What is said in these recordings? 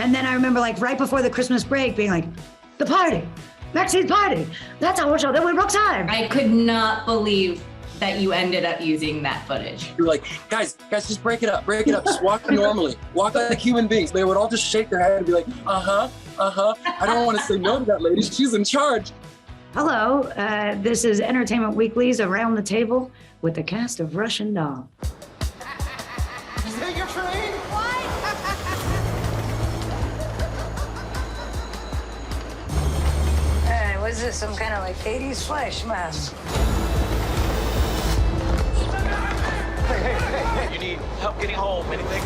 And then I remember like right before the Christmas break being like, the party, Maxine's party. That's our show, then we broke time. I could not believe that you ended up using that footage. You're like, guys, just break it up, just walk normally, walk like human beings. They would all just shake their head and be like, I don't want to say no to that lady, she's in charge. Hello, this is Entertainment Weekly's Around the Table with the cast of Russian Doll. Is that your train? What? What's this, some kind of like 80s flash mob? Hey. You need help getting home, anything?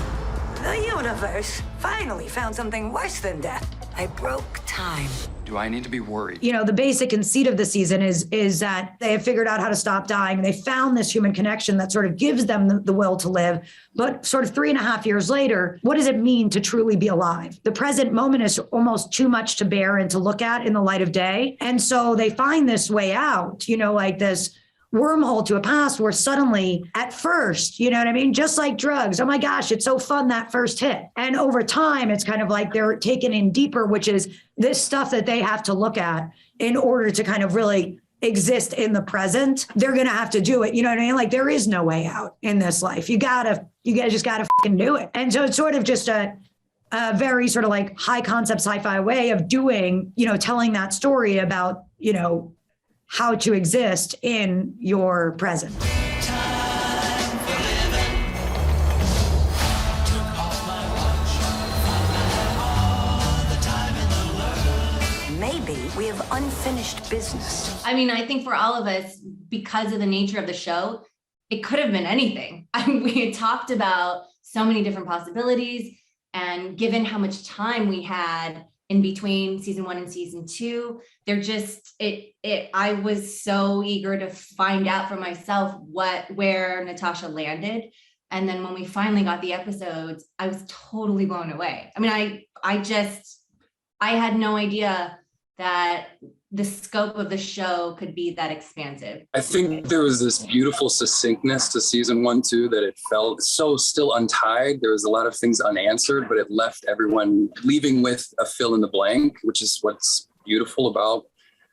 The universe finally found something worse than death. I broke time. Do I need to be worried? You know, the basic conceit of the season is that they have figured out how to stop dying. They found this human connection that sort of gives them the will to live. But sort of 3.5 years later, what does it mean to truly be alive? The present moment is almost too much to bear and to look at in the light of day. And so they find this way out, you know, like this wormhole to a past where suddenly at first, you know what I mean? Just like drugs. Oh my gosh, it's so fun that first hit. And over time, it's kind of like they're taken in deeper, which is this stuff that they have to look at in order to kind of really exist in the present. They're going to have to do it. You know what I mean? Like there is no way out in this life. You guys just gotta fucking do it. And so it's sort of just a very sort of like high concept sci-fi way of doing, you know, telling that story about, you know, how to exist in your present. Maybe we have unfinished business. I mean, I think for all of us, because of the nature of the show, it could have been anything. I mean, we had talked about so many different possibilities, and given how much time we had in between season 1 and season 2, I was so eager to find out for myself where Natasha landed. And then when we finally got the episodes, I was totally blown away. I mean, I had no idea that the scope of the show could be that expansive. I think there was this beautiful succinctness to season 1, too, that it felt so still untied. There was a lot of things unanswered, but it left everyone leaving with a fill in the blank, which is what's beautiful about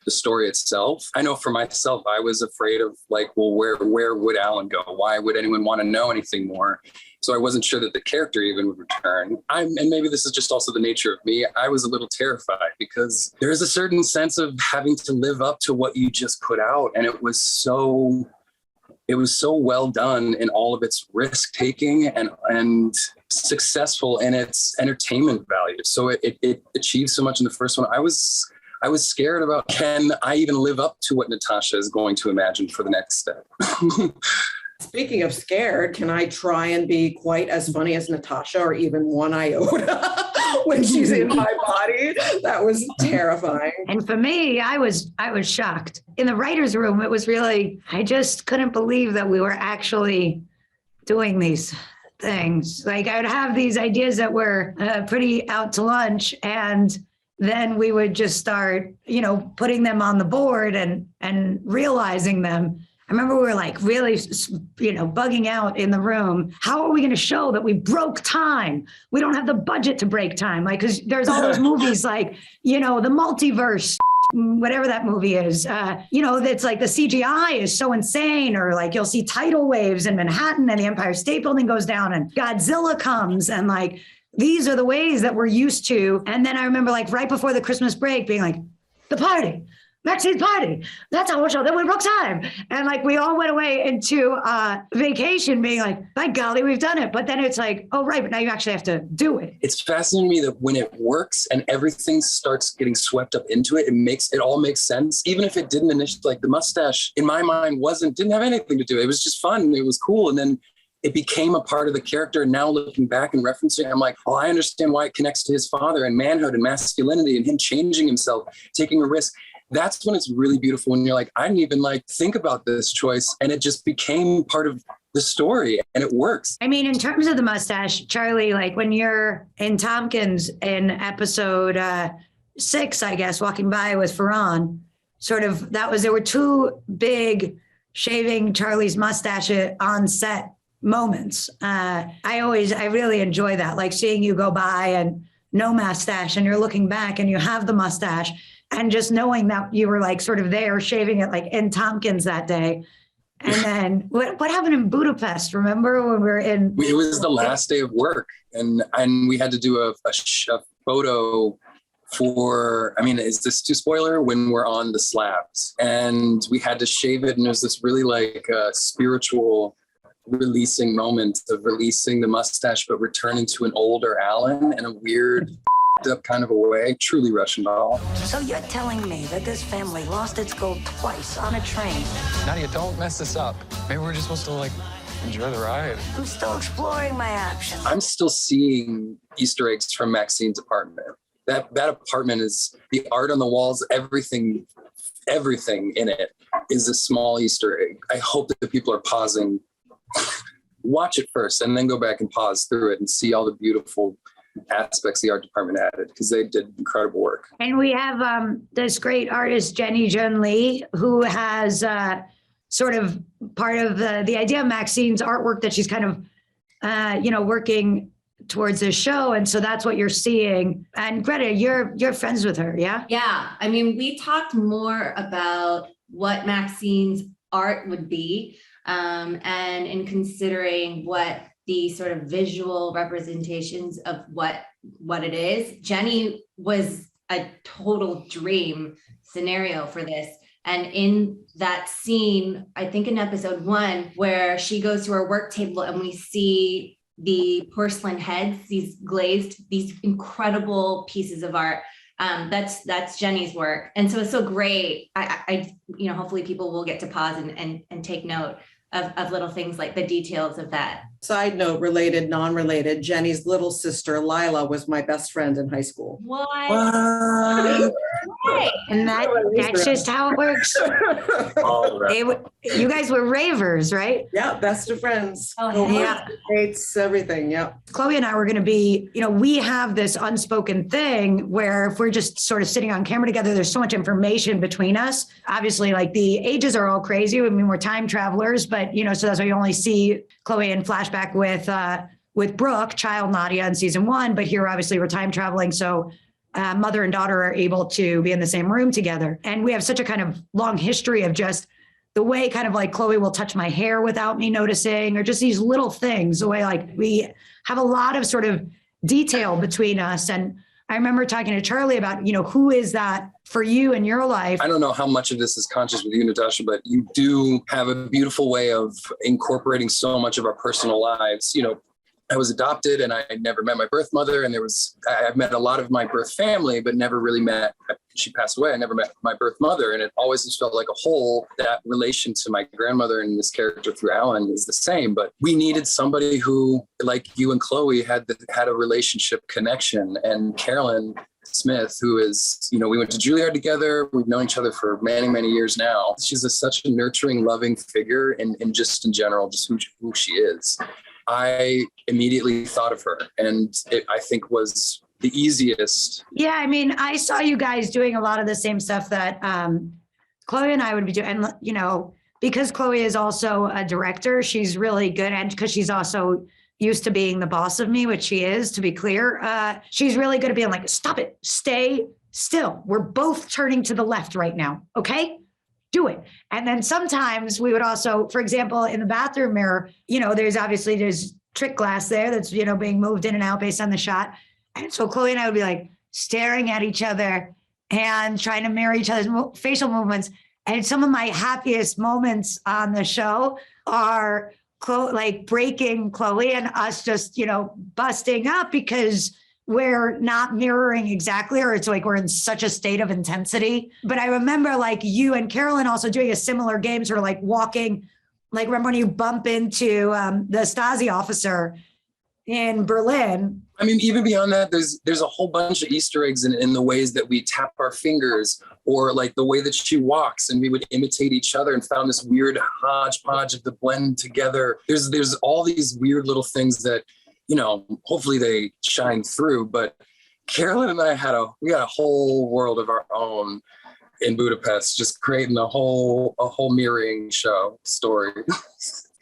the story itself. I know for myself, I was afraid of like, well, where would Alan go? Why would anyone want to know anything more? So I wasn't sure that the character even would return. And maybe this is just also the nature of me. I was a little terrified because there's a certain sense of having to live up to what you just put out. And it was so well done in all of its risk taking and successful in its entertainment value. So it achieved so much in the first one. I was scared about, can I even live up to what Natasha is going to imagine for the next step? Speaking of scared, can I try and be quite as funny as Natasha or even 1 iota when she's in my body? That was terrifying. And for me, I was shocked. In the writer's room, it was really, I just couldn't believe that we were actually doing these things. Like I would have these ideas that were pretty out to lunch, and then we would just start, you know, putting them on the board and realizing them. I remember we were like really, you know, bugging out in the room. How are we going to show that we broke time? We don't have the budget to break time. Like, because there's all those movies like, you know, the multiverse, whatever that movie is, you know, that's like the CGI is so insane, or like you'll see tidal waves in Manhattan and the Empire State Building goes down and Godzilla comes, and like, these are the ways that we're used to. And then I remember like right before the Christmas break being like, the party, Maxine's party. That's our show. Then we broke time. And like, we all went away into vacation being like, by golly, we've done it. But then it's like, oh, right. But now you actually have to do it. It's fascinating to me that when it works and everything starts getting swept up into it, it all makes sense. Even if it didn't initially, like the mustache in my mind didn't have anything to do. It was just fun. It was cool. And then it became a part of the character. And now looking back and referencing, I'm like, oh, I understand why it connects to his father and manhood and masculinity and him changing himself, taking a risk. That's when it's really beautiful. When you're like, I didn't even like think about this choice. And it just became part of the story and it works. I mean, in terms of the mustache, Charlie, like when you're in Tompkins in episode 6, I guess, walking by with Ferran, sort of there were 2 big shaving Charlie's mustache on set moments. I really enjoy that, like seeing you go by and no mustache, and you're looking back and you have the mustache, and just knowing that you were like sort of there shaving it like in Tompkins that day. And then what happened in Budapest? Remember when we were in? It was the last day of work, and we had to do a photo for, I mean, is this too spoiler? When we're on the slabs, and we had to shave it, and there's this really like spiritual releasing moment of releasing the mustache, but returning to an older Alan in a weird up kind of a way. Truly Russian doll. So you're telling me that this family lost its gold twice on a train? Nadia, don't mess this up. Maybe we're just supposed to like enjoy the ride. I'm still exploring my options. I'm still seeing Easter eggs from Maxine's apartment. That apartment is the art on the walls, everything in it is a small Easter egg. I hope that the people are pausing, watch it first, and then go back and pause through it and see all the beautiful aspects the art department added, because they did incredible work. And we have this great artist, Jenny Jun Lee, who has sort of part of the idea of Maxine's artwork that she's kind of, working towards this show. And so that's what you're seeing. And Greta, you're friends with her, yeah? Yeah. I mean, we talked more about what Maxine's art would be, and in considering what the sort of visual representations of what it is. Jenny was a total dream scenario for this. And in that scene, I think in episode 1, where she goes to her work table and we see the porcelain heads, these incredible pieces of art. That's Jenny's work. And so it's so great. I hopefully people will get to pause and take note of little things like the details of that. Side note, related, non-related, Jenny's little sister, Lila, was my best friend in high school. What? And that's just how it works. All right. You guys were ravers, right? Yeah, best of friends. Oh, yeah. Mates, everything, yeah. Chloe and I were going to be, we have this unspoken thing where if we're just sort of sitting on camera together, there's so much information between us. Obviously, like the ages are all crazy. I mean, we're time travelers, but, so that's why you only see Chloe in flashback with Brooke, child Nadia in season 1. But here, obviously, we're time traveling. So mother and daughter are able to be in the same room together. And we have such a kind of long history of just the way kind of like Chloe will touch my hair without me noticing, or just these little things, the way like we have a lot of sort of detail between us. And I remember talking to Charlie about, who is that for you in your life? I don't know how much of this is conscious with you, Natasha, but you do have a beautiful way of incorporating so much of our personal lives. I was adopted and I never met my birth mother, and I've met a lot of my birth family, but never really met, she passed away, I never met my birth mother. And it always just felt like a whole, that relation to my grandmother and this character through Alan is the same, but we needed somebody who, like you and Chloe, had a relationship connection. And Carolyn Smith, who is, we went to Juilliard together. We've known each other for many, many years now. She's such a nurturing, loving figure, and just in general, just who she is. I immediately thought of her, and it, I think, was the easiest. Yeah, I mean, I saw you guys doing a lot of the same stuff that Chloe and I would be doing. And, because Chloe is also a director, she's really good. And because she's also used to being the boss of me, which she is, to be clear, she's really good at being like, stop it, stay still. We're both turning to the left right now, okay? Do it. And then sometimes we would also, for example, in the bathroom mirror, there's trick glass there that's, being moved in and out based on the shot. And so Chloe and I would be like staring at each other and trying to mirror each other's facial movements. And some of my happiest moments on the show are breaking Chloe and us just, busting up because we're not mirroring exactly, or it's like we're in such a state of intensity. But I remember like you and Carolyn also doing a similar game, sort of like walking, like remember when you bump into the Stasi officer in Berlin? I mean, even beyond that, there's a whole bunch of Easter eggs in the ways that we tap our fingers, or like the way that she walks, and we would imitate each other and found this weird hodgepodge of the blend together. There's all these weird little things that, hopefully they shine through. But Carolyn and I we had a whole world of our own in Budapest, just creating a whole mirroring story.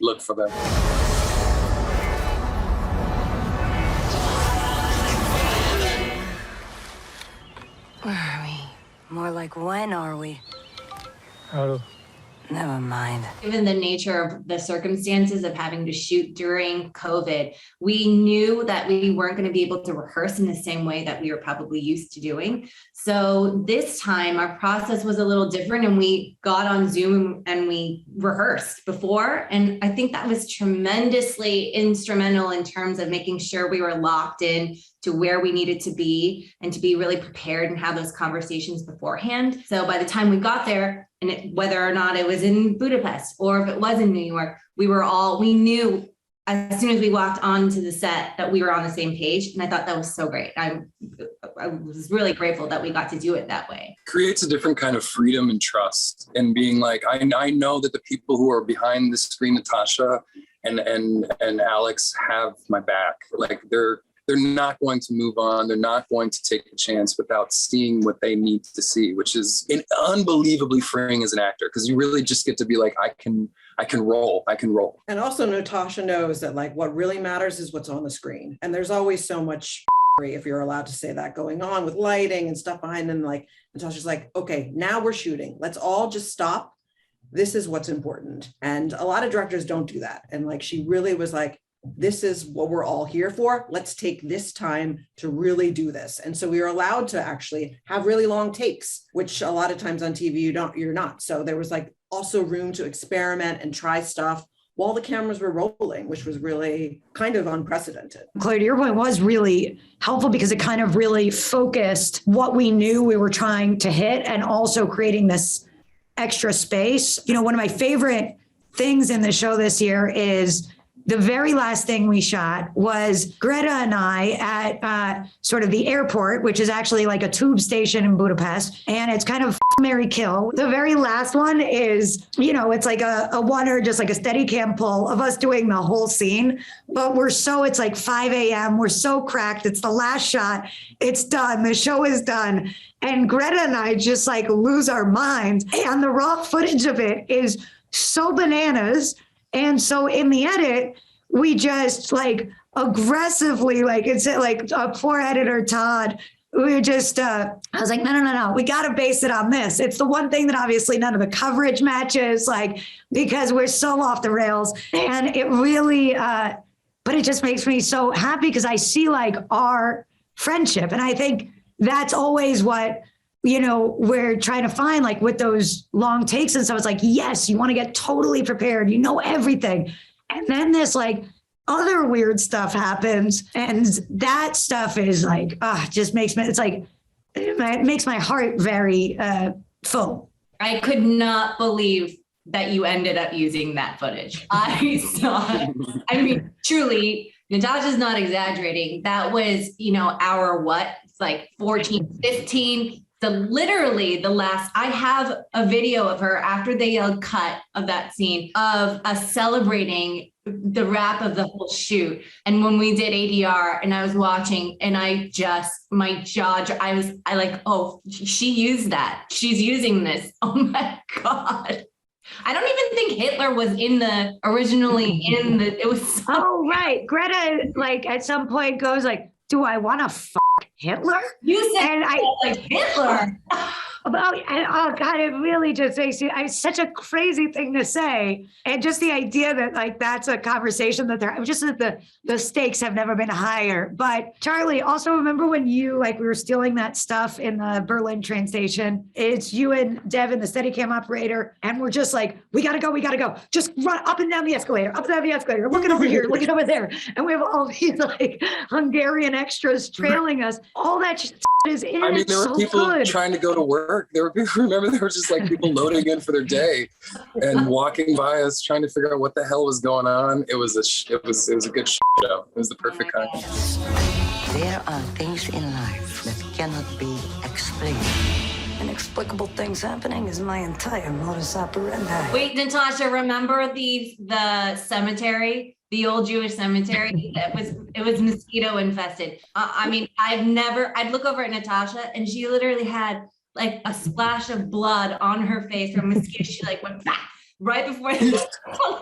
Look for them. Where are we? More like when are we? Out of Never mind. Given the nature of the circumstances of having to shoot during COVID, we knew that we weren't going to be able to rehearse in the same way that we were probably used to doing. So this time our process was a little different, and we got on Zoom and we rehearsed before. And I think that was tremendously instrumental in terms of making sure we were locked in to where we needed to be and to be really prepared and have those conversations beforehand. So by the time we got there, and whether or not it was in Budapest or if it was in New York, we knew as soon as we walked onto the set that we were on the same page. And I thought that was so great. I was really grateful that we got to do it that way. Creates a different kind of freedom and trust, and being like, I know that the people who are behind the screen, Natasha and Alex, have my back. Like they're not going to move on. They're not going to take a chance without seeing what they need to see, which is unbelievably freeing as an actor, because you really just get to be like, I can roll. And also Natasha knows that like what really matters is what's on the screen. And there's always so much, if you're allowed to say that, going on with lighting and stuff behind them. Like Natasha's like, okay, now we're shooting. Let's all just stop. This is what's important. And a lot of directors don't do that. And like, she really was like, this is what we're all here for. Let's take this time to really do this. And so we were allowed to actually have really long takes, which a lot of times on TV, you're not. So there was like also room to experiment and try stuff while the cameras were rolling, which was really kind of unprecedented. Chloë, to your point, was really helpful because it kind of really focused what we knew we were trying to hit, and also creating this extra space. You know, one of my favorite things in the show this year is the very last thing we shot was Greta and I at sort of the airport, which is actually like a tube station in Budapest. And it's kind of Marry Kill. The very last one is, you know, it's like a one or just like a steady cam pull of us doing the whole scene. But it's like 5 a.m. We're so cracked. It's the last shot. It's done. The show is done. And Greta and I just like lose our minds. And the raw footage of it is so bananas. And so in the edit, we just like aggressively, like it's like poor editor Todd, we were just, I was like, no, we got to base it on this. It's the one thing that obviously none of the coverage matches, like, because we're so off the rails. And it really, but it just makes me so happy because I see like our friendship. And I think that's always what, you know, we're trying to find, like with those long takes. And so it's like, yes, you want to get totally prepared. You know everything. And then this like other weird stuff happens. And that stuff is like, just makes me, it's like, it makes my heart very full. I could not believe that you ended up using that footage. I saw it. I mean, truly, Natasha's not exaggerating. That was, you know, our it's like 14, 15. So literally I have a video of her after they yelled cut of that scene of us celebrating the wrap of the whole shoot. And when we did ADR and I was watching and my jaw, I like, oh, she used that. She's using this. Oh my God. I don't even think Hitler was it was so. Oh, right. Greta, like at some point goes like, do I want to Hitler? You said and like Hitler. Oh God, it really just makes me, it's such a crazy thing to say. And just the idea that like, that's a conversation that just that the stakes have never been higher. But Charlie, also remember when you, like we were stealing that stuff in the Berlin train station, it's you and Devin, the Steadicam operator. And we're just like, we gotta go. Just run up and down the escalator, looking over here, looking over there. And we have all these like Hungarian extras trailing us. All that is in I mean, it. there were people trying to go to work. There were just like people loading in for their day and walking by us trying to figure out what the hell was going on. It was a good show. It was the perfect kind. There are things in life that cannot be explained. Inexplicable things happening is my entire modus operandi. Wait, Natasha, remember the cemetery? The old Jewish cemetery it was mosquito infested. I mean, I'd look over at Natasha and she literally had like a splash of blood on her face from mosquito. She like went back right before the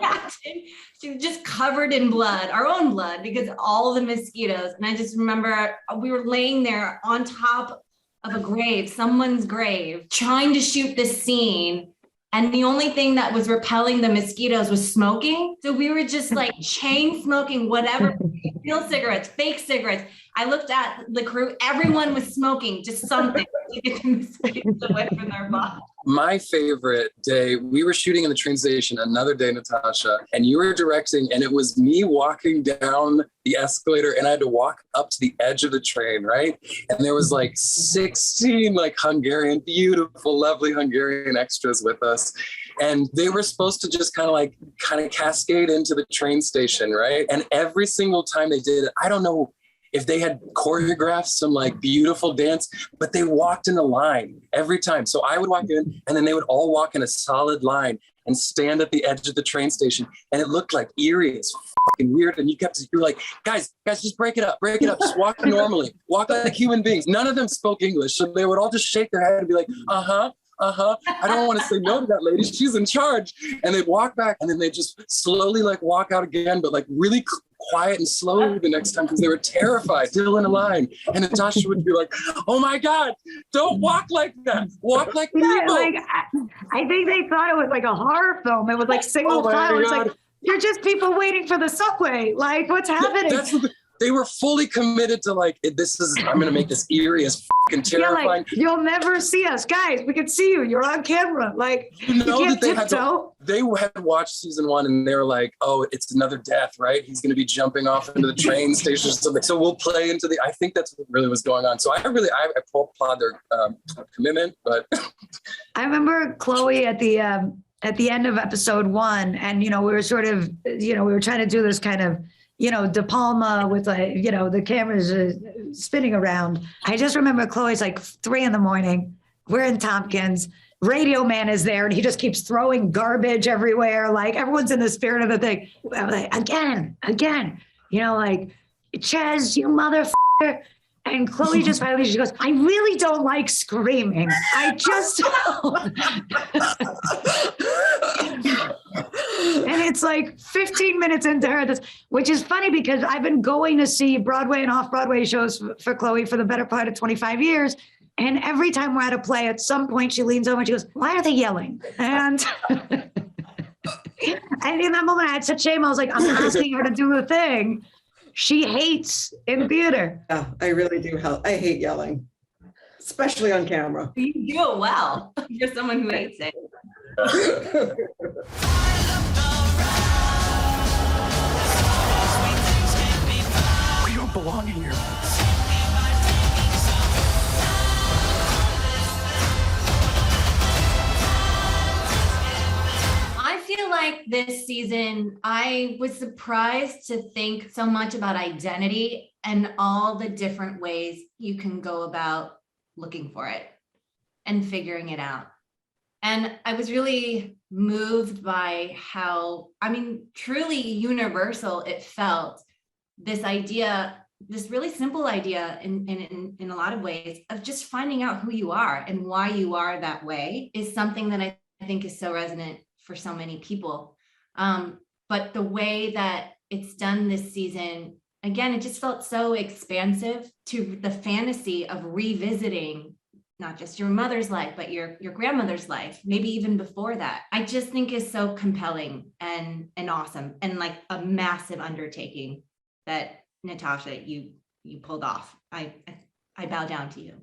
happened. She was just covered in blood, our own blood, because all the mosquitoes. And I just remember we were laying there on top of a grave, someone's grave, trying to shoot this scene. And the only thing that was repelling the mosquitoes was smoking. So we were just like chain smoking, whatever, real cigarettes, fake cigarettes. I looked at the crew, everyone was smoking just something to get the mosquitoes away from their body. My favorite day, we were shooting in the train station another day, Natasha, and you were directing, and it was me walking down the escalator, and I had to walk up to the edge of the train, right? And there was like 16 like Hungarian, beautiful, lovely Hungarian extras with us. And they were supposed to just kind of cascade into the train station, right? And every single time they did it, I don't know if they had choreographed some like beautiful dance, but they walked in a line every time. So I would walk in and then they would all walk in a solid line and stand at the edge of the train station. And it looked like eerie as fucking weird. And you were like, guys, just break it up, just walk normally, walk like human beings. None of them spoke English. So they would all just shake their head and be like, I don't want to say no to that lady. She's in charge. And they'd walk back and then they'd just slowly like walk out again, but like really quiet and slow the next time because they were terrified, still in a line. And Natasha would be like, oh my God, don't walk like that. Walk like people. Yeah, like, I think they thought it was like a horror film. It was like single file. It's like, you're just people waiting for the subway. Like, what's happening? They were fully committed to like, I'm going to make this eerie as fucking terrifying. Yeah, like, you'll never see us. Guys, we can see you. You're on camera. Like, you can't tiptoe. They had watched season 1 and they were like, oh, it's another death, right? He's going to be jumping off into the train station or something. So we'll play into I think that's what really was going on. So I applaud their commitment, but. I remember Chloë at the end of episode 1 and, we were sort of, we were trying to do this kind of, De Palma with the cameras spinning around. I just remember Chloe's like 3 a.m. We're in Tompkins. Radio man is there and he just keeps throwing garbage everywhere. Like everyone's in the spirit of the thing. I'm like, again, like, Chaz, you motherfucker. And Chloë just finally, she goes, I really don't like screaming. I just And it's like 15 minutes into her, which is funny because I've been going to see Broadway and off-Broadway shows for Chloë for the better part of 25 years. And every time we're at a play, at some point she leans over and she goes, why are they yelling? And and in that moment, I had such shame. I was like, I'm asking her to do the thing she hates in theater. Yeah, I really do. I hate yelling, especially on camera. You do it well. You're someone who hates it. We don't belong here. I feel like this season, I was surprised to think so much about identity and all the different ways you can go about looking for it and figuring it out. And I was really moved by how, truly universal it felt, this idea, this really simple idea in a lot of ways of just finding out who you are and why you are that way is something that I think is so resonant for so many people. But the way that it's done this season, again, it just felt so expansive to the fantasy of revisiting not just your mother's life, but your grandmother's life, maybe even before that. I just think is so compelling and awesome and like a massive undertaking that Natasha, you pulled off. I bow down to you.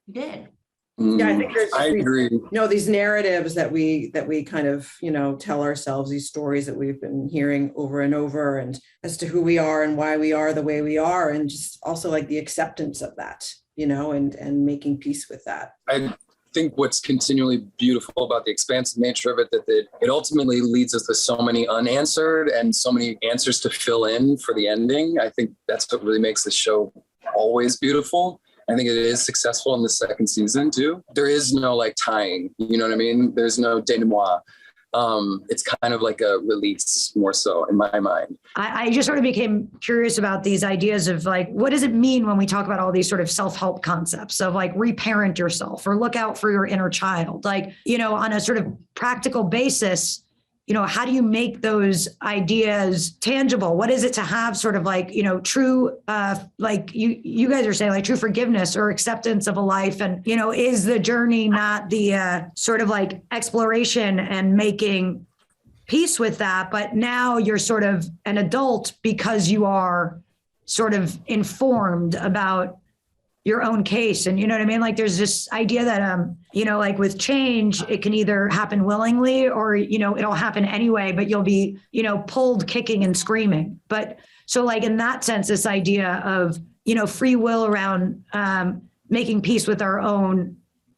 You did. Yeah, I think I agree. These narratives that we kind of, tell ourselves, these stories that we've been hearing over and over, and as to who we are and why we are the way we are, and just also like the acceptance of that, and making peace with that. I think what's continually beautiful about the expansive nature of it, that it ultimately leads us to so many unanswered and so many answers to fill in for the ending. I think that's what really makes the show always beautiful. I think it is successful in the second season too. There is no like tying, you know what I mean? There's no denouement. It's kind of like a release more so in my mind. I just sort of became curious about these ideas of like, what does it mean when we talk about all these sort of self-help concepts of like reparent yourself or look out for your inner child? Like, on a sort of practical basis, how do you make those ideas tangible? What is it to have sort of like, true, like you guys are saying, like true forgiveness or acceptance of a life? And, is the journey not the sort of like exploration and making peace with that, but now you're sort of an adult because you are sort of informed about your own case. And you know what I mean? Like there's this idea that, like with change, it can either happen willingly or, it'll happen anyway, but you'll be, pulled kicking and screaming. But so like in that sense, this idea of, free will around making peace with our own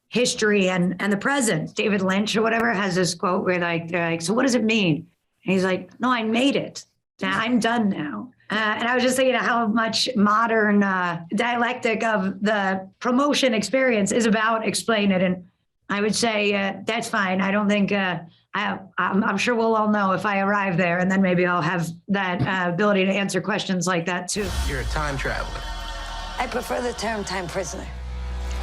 history and the present. David Lynch or whatever has this quote where they're like, so what does it mean? And he's like, no, I made it. I'm done now. And I was just thinking of how much modern dialectic of the promotion experience is about explain it. And I would say that's fine. I don't think, I'm sure we'll all know if I arrive there, and then maybe I'll have that ability to answer questions like that too. You're a time traveler. I prefer the term time prisoner.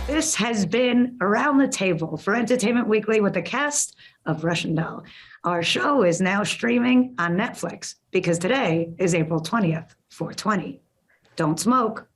This has been Around the Table for Entertainment Weekly with the cast of Russian Doll. Our show is now streaming on Netflix because today is April 20th, 4/20. Don't smoke.